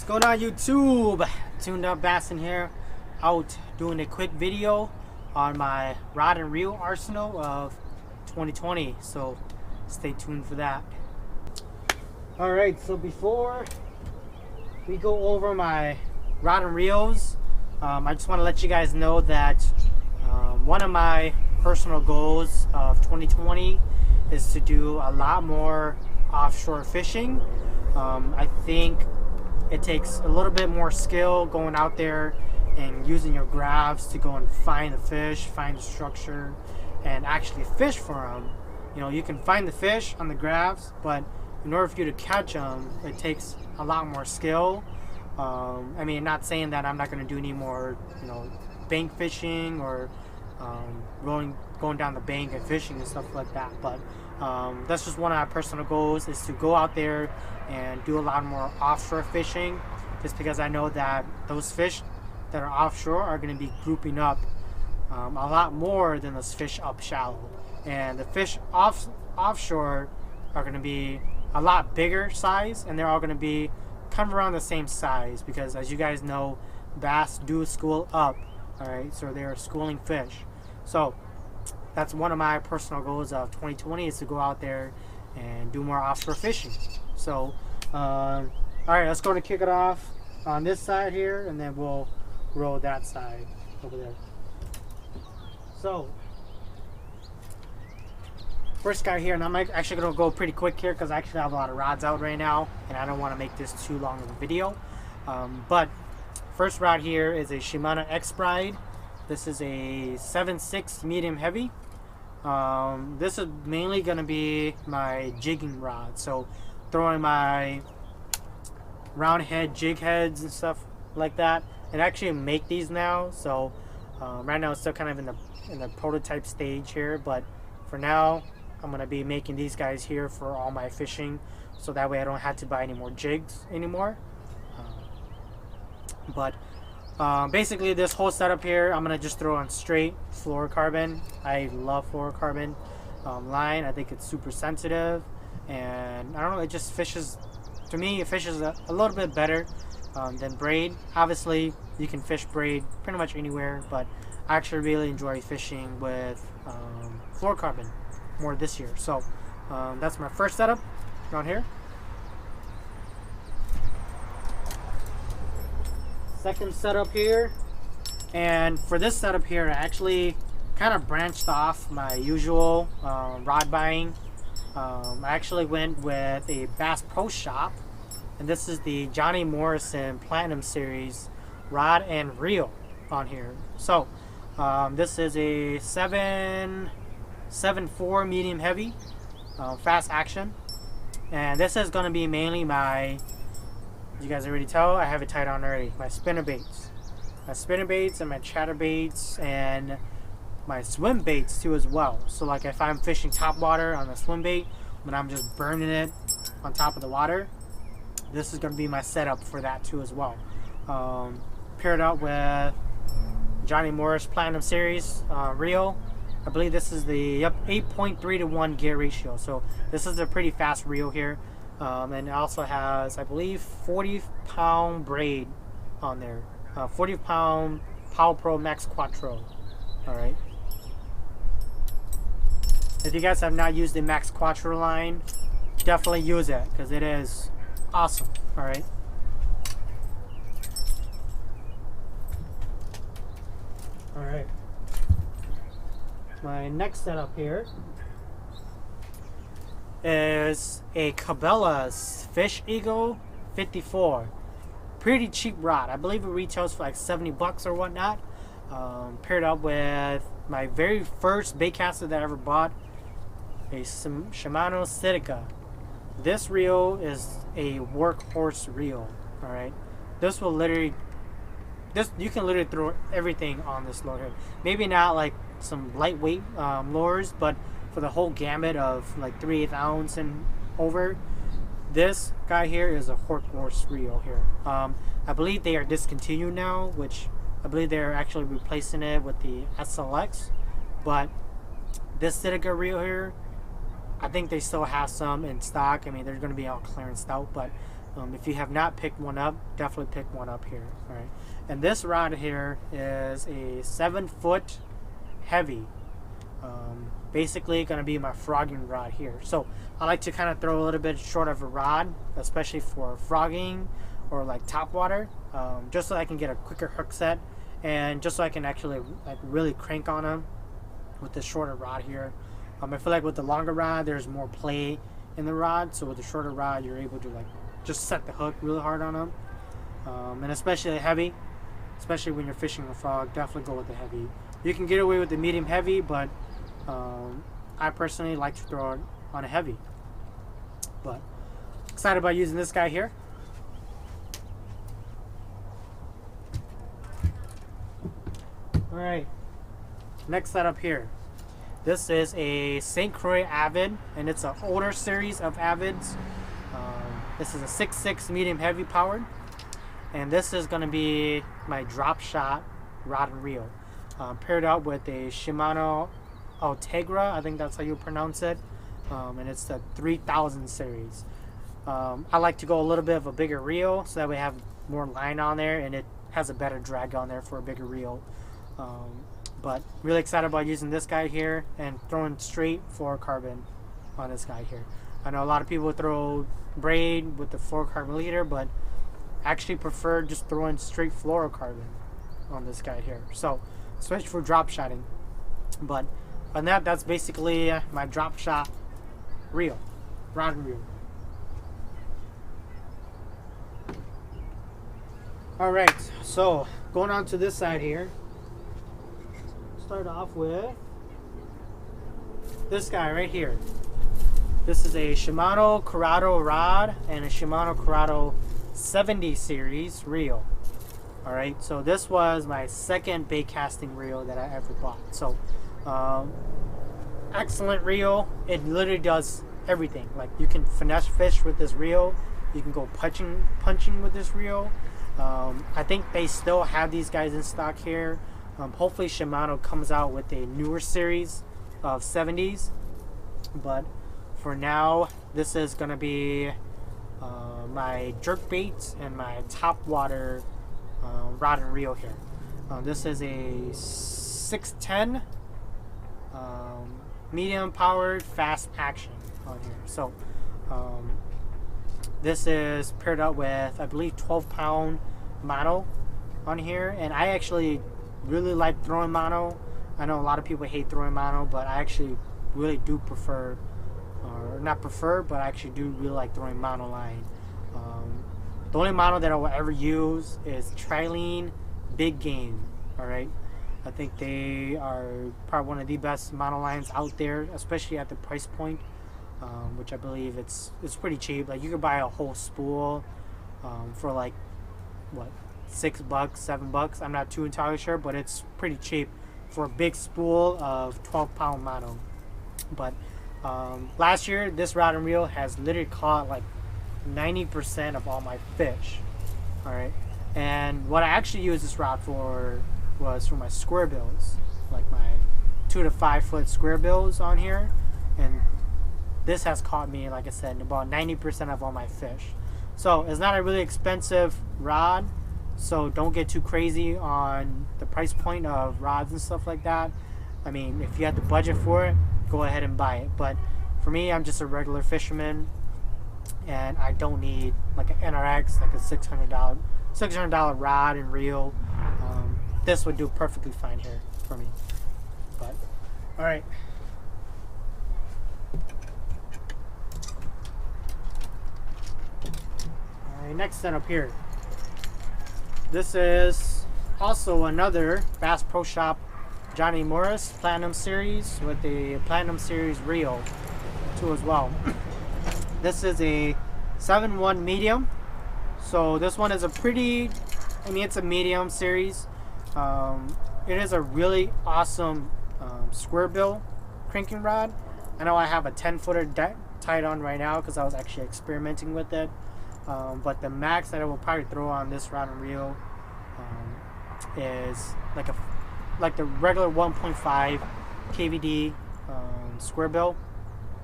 What's going on YouTube? TunedUpBass'in here, out doing a quick video on my rod and reel arsenal of 2020, so stay tuned for that. Alright, so before we go over my rod and reels, I just want to let you guys know that one of my personal goals of 2020 is to do a lot more offshore fishing. I think it takes a little bit more skill going out there and using your grabs to go and find the fish, find the structure, and actually fish for them. You know, you can find the fish on the grabs, but in order for you to catch them, it takes a lot more skill. I mean, not saying that I'm not going to do any more, you know, bank fishing or going down the bank and fishing and stuff like that, but that's just one of my personal goals, is to go out there and do a lot more offshore fishing, just because I know that those fish that are offshore are going to be grouping up a lot more than those fish up shallow, and the fish offshore are going to be a lot bigger size, and they're all going to be kind of around the same size, because as you guys know, bass do school up. Alright, so they're schooling fish. So that's one of my personal goals of 2020, is to go out there and do more offshore fishing. So alright, let's go to kick it off on this side here, and then we'll roll that side over there. So first guy here, and I'm actually going to go pretty quick here because I actually have a lot of rods out right now and I don't want to make this too long of a video. But first rod here is a Shimano Expride. This is a 7.6 medium heavy. This is mainly going to be my jigging rod, so throwing my round head jig heads and stuff like that. And I actually make these now, so right now it's still kind of in the prototype stage here, but for now I'm going to be making these guys here for all my fishing, so that way I don't have to buy any more jigs anymore. Basically this whole setup here, I'm going to just throw on straight fluorocarbon. I love fluorocarbon line. I think it's super sensitive, and I don't know, it just fishes, to me it fishes a little bit better than braid. Obviously you can fish braid pretty much anywhere, but I actually really enjoy fishing with fluorocarbon more this year. So that's my first setup around here. Second setup here, and for this setup here I actually kind of branched off my usual rod buying. I actually went with a Bass Pro Shop, and this is the Johnny Morrison Platinum Series rod and reel on here. So this is a 7.4 medium heavy fast action, and this is going to be mainly my, you guys already tell, I have it tied on already, my spinnerbaits. My spinnerbaits and my chatterbaits and my swim baits too as well. So like if I'm fishing top water on the swim bait, when I'm just burning it on top of the water, this is going to be my setup for that too as well. Paired up with Johnny Morris Platinum Series reel. I believe this is the 8.3 to 1 gear ratio. So this is a pretty fast reel here. And it also has, I believe, 40-pound braid on there. 40-pound Power Pro Max Quattro. Alright. If you guys have not used the Max Quattro line, definitely use it, because it is awesome. Alright. Alright. My next setup here is a Cabelas Fish Eagle 54. Pretty cheap rod. I believe it retails for like 70 bucks or whatnot. Paired up with my very first baitcaster that I ever bought, a Shimano Citica. This reel is a workhorse reel. Alright, this will literally, you can literally throw everything on this lure here. Maybe not like some lightweight lures, but for the whole gamut of like 3/8 ounce and over, this guy here is a workhorse reel here. I believe they are discontinued now, which I believe they're actually replacing it with the SLX, but this Citica reel here, I think they still have some in stock. I mean, they're going to be all clearance out, but If you have not picked one up, definitely pick one up here. All right, and this rod here is a 7-foot heavy. Basically going to be my frogging rod here. So I like to kind of throw a little bit short of a rod, especially for frogging or like topwater, just so I can get a quicker hook set, and just so I can actually like really crank on them with this shorter rod here. I feel like with the longer rod, there's more play in the rod. So with the shorter rod, you're able to like just set the hook really hard on them, and especially heavy, especially when you're fishing a frog. Definitely go with the heavy. You can get away with the medium heavy, but I personally like to throw it on a heavy. But excited about using this guy here. All right, next setup here. This is a St. Croix Avid, and it's an older series of Avids. This is a 6.6 medium heavy powered, and this is going to be my drop shot rod and reel, paired up with a Shimano Ultegra, I think that's how you pronounce it, and it's the 3000 series. I like to go a little bit of a bigger reel so that we have more line on there, and it has a better drag on there for a bigger reel. But really excited about using this guy here and throwing straight fluorocarbon on this guy here. I know a lot of people throw braid with the fluorocarbon leader, but I actually prefer just throwing straight fluorocarbon on this guy here. So, especially for drop shotting. But on that, that's basically my drop shot reel, rod and reel. All right, so going on to this side here. Start off with this guy right here. This is a Shimano Curado rod and a Shimano Curado 70 series reel. All right, so this was my second bait casting reel that I ever bought. So excellent reel. It literally does everything. Like, you can finesse fish with this reel, you can go punching with this reel. I think they still have these guys in stock here. Hopefully Shimano comes out with a newer series of 70s, but for now this is gonna be my jerkbait and my topwater rod and reel here. This is a 610 medium powered fast action on here. So this is paired up with, I believe, 12-pound mono on here, and I actually really like throwing mono. I know a lot of people hate throwing mono, but I actually really do prefer, or not prefer, but I actually do really like throwing mono line. The only mono that I will ever use is Trilene Big Game. All right, I think they are probably one of the best mono lines out there, especially at the price point, which I believe it's pretty cheap. Like, you could buy a whole spool for like, what, $6, $7. I'm not too entirely sure, but it's pretty cheap for a big spool of 12-pound mono. But last year, this rod and reel has literally caught like 90% of all my fish. All right, and what I actually used this rod for was for my square bills, like my 2 to 5 foot square bills on here, and this has caught me, like I said, about 90% of all my fish. So it's not a really expensive rod, so don't get too crazy on the price point of rods and stuff like that. I mean, if you have the budget for it, go ahead and buy it. But for me, I'm just a regular fisherman, and I don't need like an NRX, like a $600 rod and reel. This would do perfectly fine here for me. But all right. Next setup here. This is also another Bass Pro Shop Johnny Morris Platinum Series with the Platinum Series reel too as well. This is a 7-1 medium. So this one is a pretty, I mean, it's a medium series. It is a really awesome square bill cranking rod. I know I have a 10-footer tied on right now because I was actually experimenting with it. But the max that I will probably throw on this rod and reel is like the regular 1.5 KVD square bill,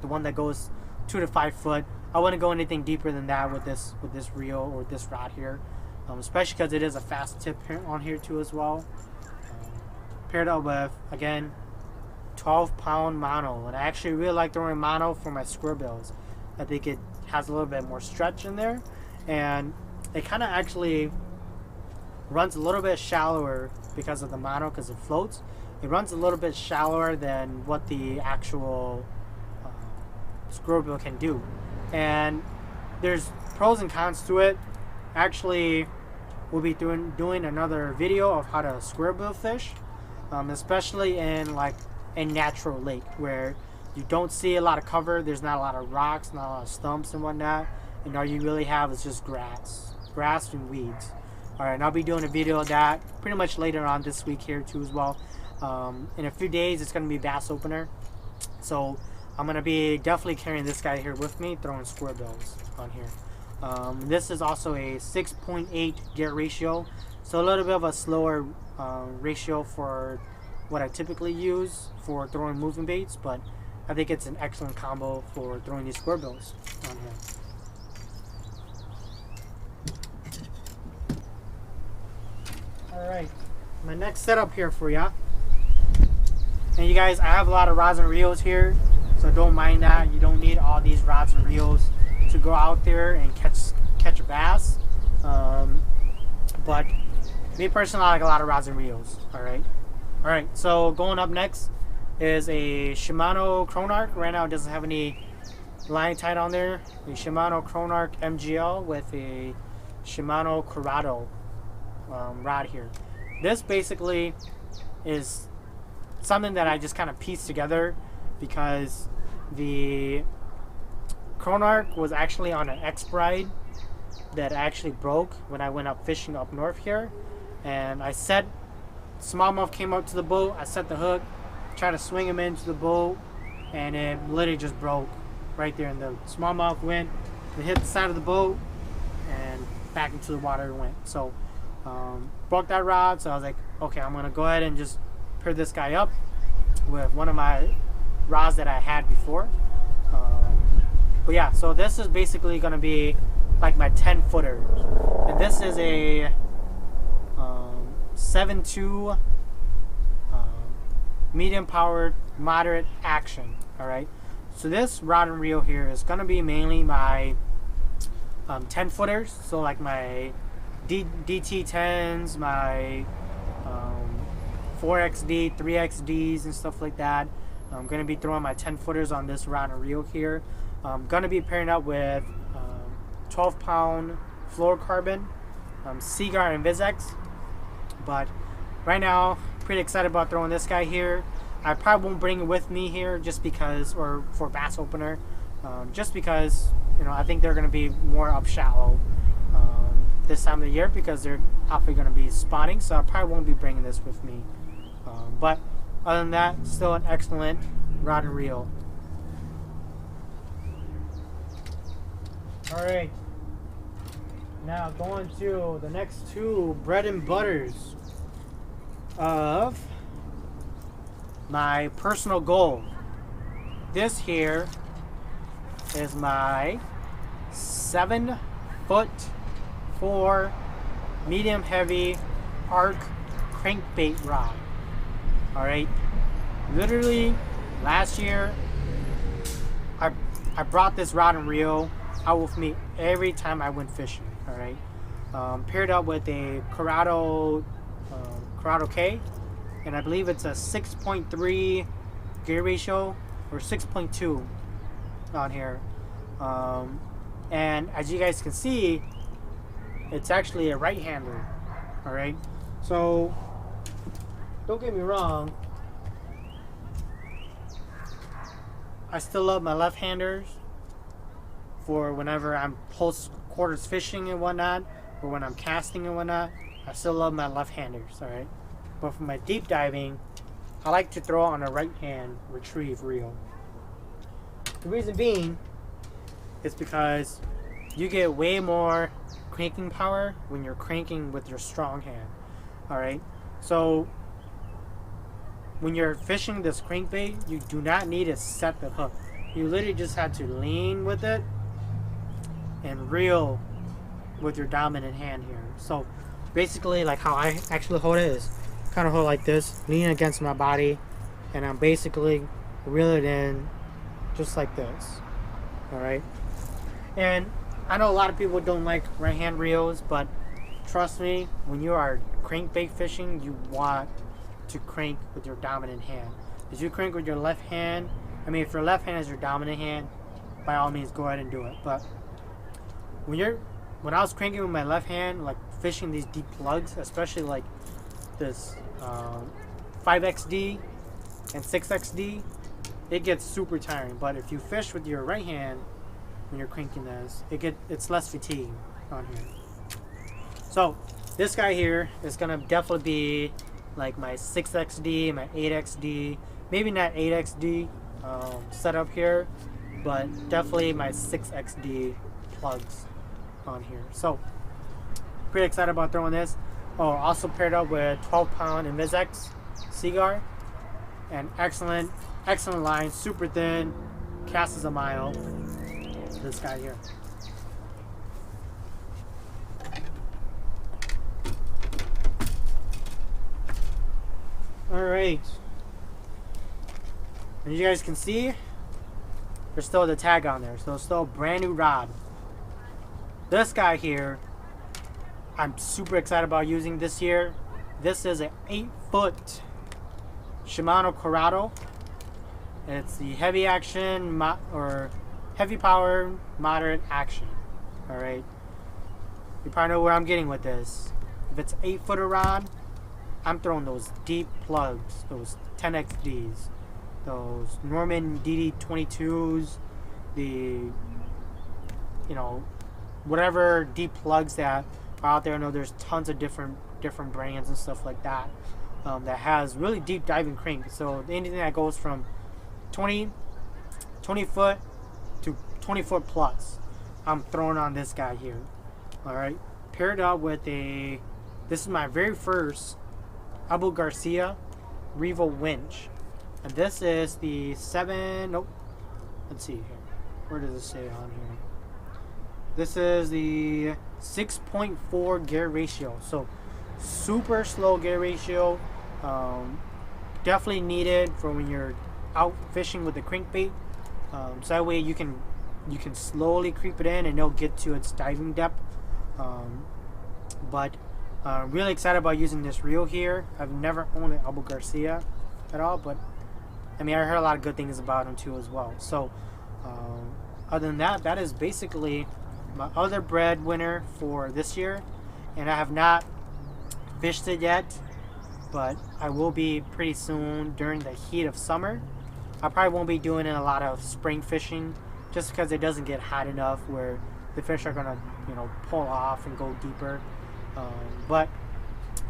the one that goes 2 to 5 foot. I wouldn't go anything deeper than that with this reel or this rod here, especially because it is a fast tip on here too as well. Paired up with, again, 12-pound mono, and I actually really like throwing mono for my square bills. I think it has a little bit more stretch in there, and it kind of actually runs a little bit shallower because of the mono, because it floats. It runs a little bit shallower than what the actual square bill can do, and there's pros and cons to it. Actually, we'll be doing another video of how to square bill fish, especially in like a natural lake where you don't see a lot of cover. There's not a lot of rocks, not a lot of stumps and whatnot, and all you really have is just grass and weeds. Alright, and I'll be doing a video of that pretty much later on this week here too as well. In a few days it's going to be bass opener, so I'm going to be definitely carrying this guy here with me, throwing square bills on here. This is also a 6.8 gear ratio, so a little bit of a slower ratio for what I typically use for throwing moving baits, but I think it's an excellent combo for throwing these square bills on here. Alright, my next setup here for ya. And you guys, I have a lot of rods and reels here, so don't mind that. You don't need all these rods and reels to go out there and catch a bass. But me personally, I like a lot of rods and reels. Alright, so going up next is a Shimano Chronarch. Right now it doesn't have any line tied on there. The Shimano Chronarch MGL with a Shimano Curado rod here. This basically is something that I just kind of pieced together because the Chronarch was actually on an Expride that actually broke when I went up fishing up north here, and I set smallmouth came up to the boat. I set the hook, tried to swing him into the boat, and it literally just broke right there, and the smallmouth went and hit the side of the boat and back into the water it went. So broke that rod, so I was like, okay, I'm gonna go ahead and just pair this guy up with one of my rods that I had before. But yeah, so this is basically gonna be like my 10-footer, and this is a 7.2 medium powered moderate action. Alright, so this rod and reel here is gonna be mainly my 10-footers, so like my DT10s, my 4XD, 3XDs and stuff like that. I'm going to be throwing my 10-footers on this rod and reel here. I'm going to be pairing up with 12-pound fluorocarbon, Seaguar and Vizex. But right now, pretty excited about throwing this guy here. I probably won't bring it with me here just because, or for bass opener, just because, you know, I think they're going to be more up shallow this time of the year because they're probably going to be spawning, so I probably won't be bringing this with me. But other than that, still an excellent rod and reel. Alright, now going to the next two bread and butters of my personal goal. This here is my 7'4" medium heavy arc crankbait rod. Alright, literally last year I brought this rod and reel out with me every time I went fishing. Alright, paired up with a Curado K, and I believe it's a 6.3 gear ratio or 6.2 on here, and as you guys can see, it's actually a right-hander. Alright, so don't get me wrong, I still love my left-handers for whenever I'm close quarters fishing and whatnot, or when I'm casting and whatnot. I still love my left-handers. Alright, but for my deep diving, I like to throw on a right-hand retrieve reel. The reason being is because you get way more cranking power when you're cranking with your strong hand. Alright, so when you're fishing this crankbait, you do not need to set the hook. You literally just have to lean with it and reel with your dominant hand here. So basically, like how I actually hold it is kind of hold like this, lean against my body, and I'm basically reel it in just like this. Alright, and I know a lot of people don't like right hand reels, but trust me, when you are crankbait fishing, you want to crank with your dominant hand. If you crank with your left hand, I mean, if your left hand is your dominant hand, by all means go ahead and do it. But when I was cranking with my left hand, like fishing these deep plugs, especially like this 5XD and 6XD, it gets super tiring. But if you fish with your right hand when you're cranking this, it's less fatigue on here. So this guy here is gonna definitely be like my 6XD, my 8XD, maybe not 8XD setup here, but definitely my 6XD plugs on here. So pretty excited about throwing this. Oh, also paired up with 12-pound Invisex Seaguar, and excellent line, super thin, casts a mile. This guy here. All right, and you guys can see there's still the tag on there, so it's still a brand new rod. This guy here, I'm super excited about using this year. This is an 8-foot Shimano Curado. It's the heavy action or heavy power moderate action. All right, you probably know where I'm getting with this. If it's 8-footer rod, I'm throwing those deep plugs, those 10XDs, those Norman DD22s, the, whatever deep plugs that are out there. I know there's tons of different brands and stuff like that that has really deep diving crank. So anything that goes from 20 foot to 20 foot plus, I'm throwing on this guy here. All right, paired up with this is my very first Garcia Revo Winch, and this is the let's see here, where does it say on here? This is the 6.4 gear ratio, so super slow gear ratio. Definitely needed for when you're out fishing with the crankbait, so that way you can slowly creep it in and it'll get to its diving depth. But really excited about using this reel here. I've never owned an Garcia at all, but I mean, I heard a lot of good things about him too as well. So other than that, that is basically my other breadwinner for this year, and I have not fished it yet, but I will be pretty soon during the heat of summer. I probably won't be doing a lot of spring fishing just because it doesn't get hot enough where the fish are gonna pull off and go deeper. But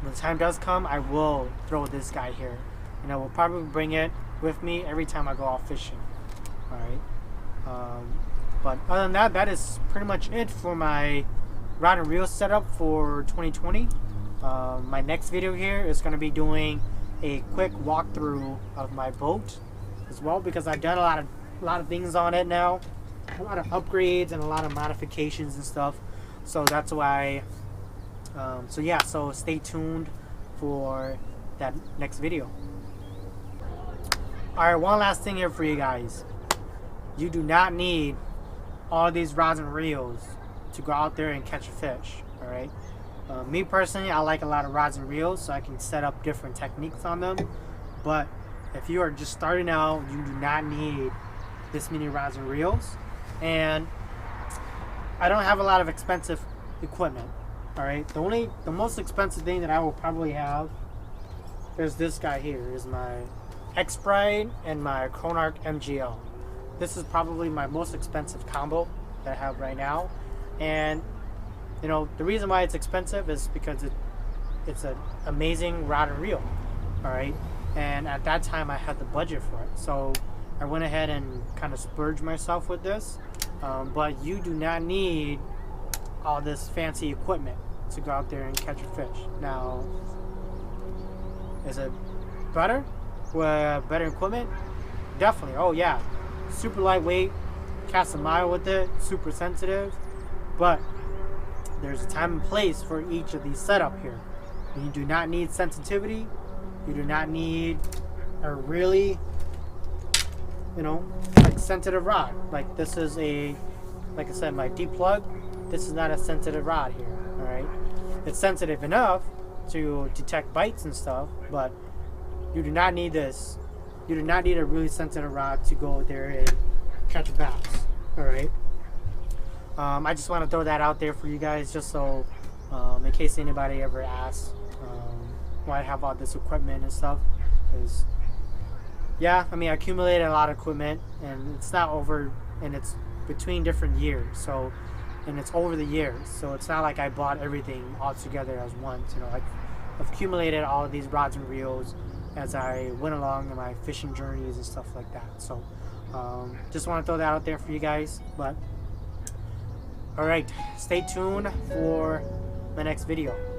when the time does come, I will throw this guy here, and I will probably bring it with me every time I go out fishing. All right. But other than that, that is pretty much it for my rod and reel setup for 2020. My next video here is going to be doing a quick walkthrough of my boat as well, because I've done a lot of things on it now, a lot of upgrades and a lot of modifications and stuff. So that's why. So yeah, so stay tuned for that next video. Alright, one last thing here for you guys. You do not need all these rods and reels to go out there and catch a fish. Alright, me personally, I like a lot of rods and reels so I can set up different techniques on them. But if you are just starting out, you do not need this many rods and reels. And I don't have a lot of expensive equipment. Alright, the most expensive thing that I will probably have is this guy here, is my Expride and my Chronarch MGL. This is probably my most expensive combo that I have right now. And the reason why it's expensive is because it's an amazing rod and reel. Alright, and at that time I had the budget for it, so I went ahead and kind of splurged myself with this. But you do not need all this fancy equipment to go out there and catch a fish. Now, is it better with better equipment? Definitely. Oh yeah, super lightweight, cast a mile with it, super sensitive. But there's a time and place for each of these setup here. You do not need sensitivity. You do not need a really, you know, like sensitive rod. Like this is a, like I said, my deep plug. This is not a sensitive rod here. All right, it's sensitive enough to detect bites and stuff, but you do not need this. You do not need a really sensitive rod to go there and catch a bass. All right. I just want to throw that out there for you guys, just so in case anybody ever asks why I have all this equipment and stuff. Is yeah, I mean, I accumulated a lot of equipment, and it's not over, and it's between different years. So, and it's over the years. So it's not like I bought everything all together as once. You know, I've accumulated all of these rods and reels as I went along in my fishing journeys and stuff like that. So just want to throw that out there for you guys. But all right, stay tuned for my next video.